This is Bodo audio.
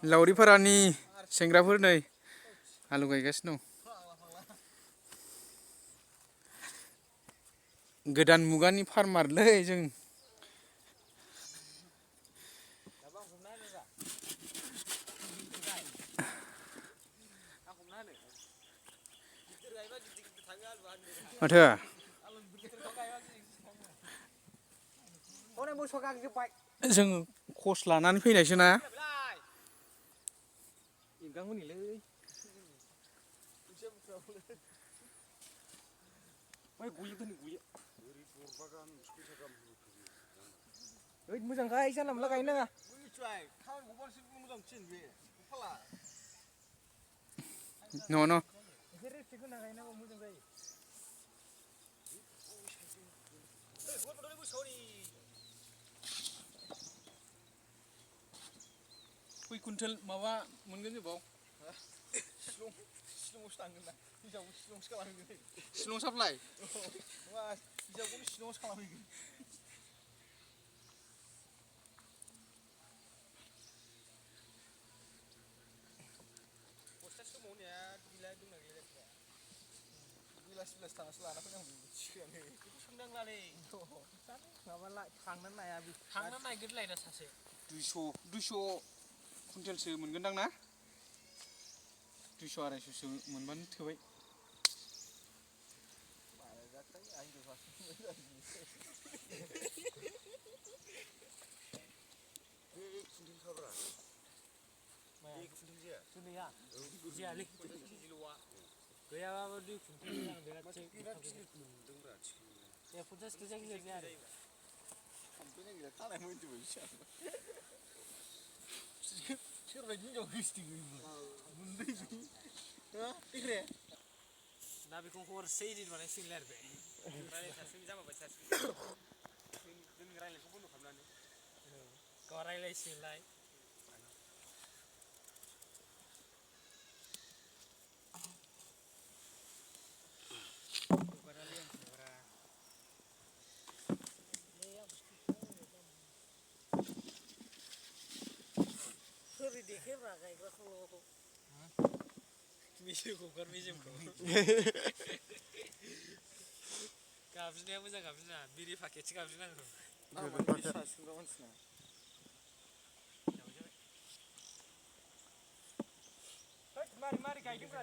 लावरिपारानि सेंग्राफोर नै आलु गायगासिनो दं। गोदान मुगानि फार्मारलै जों। माथो जों खस लानानै फैनायसो ना। मोजांखाय जानला मोनला गायनो नाङा। न' खय कुइन्टेल माबा मोनगोन जों बाव? शिलंआवसो थांगोन ना हिसाबखौ शिलंसो खालामहैगोन। शिलं साप्लाय? नङा हिसाबखौनो शिलंआवसो खालामहैगोन। बस्थासे दंबावो होननाया गैला दंना गैला जाखोबा? बेलासि थांनासो लाना फैनांगौ थिखोनानै। बेखौ सोंनांलालै। माबा थांनानै नाया थांनानै नायग्रोलायना सासे। 200 कुइन्टेलसो मोनगोनदां ना? 200-250सो मोनबानो थोबाय। गैयाबाबो 2 कुइन्टेल बिराद मोनदोंब्रा थिखोनाया। 50 गोजा गिलिर जाया आरो। सोरबायदि हिनजाव गोसथोगोन ना बेखौ हरसे इदिट बानायसिगोनलै आरो बे रायलायथारसिगोन जामाबाय थासिगोन जों रायलायनायखौ बन्द' खालामनानै गाव रायलायसिगोनलाय सोरै देखायब्रा गायग्राखौ मेजेमखौ गाबज्रिनाया मोजां गाबज्रिनाङा बिरि फाकेटसो गाबज्रिनांगौ। मारै गायदोंब्रा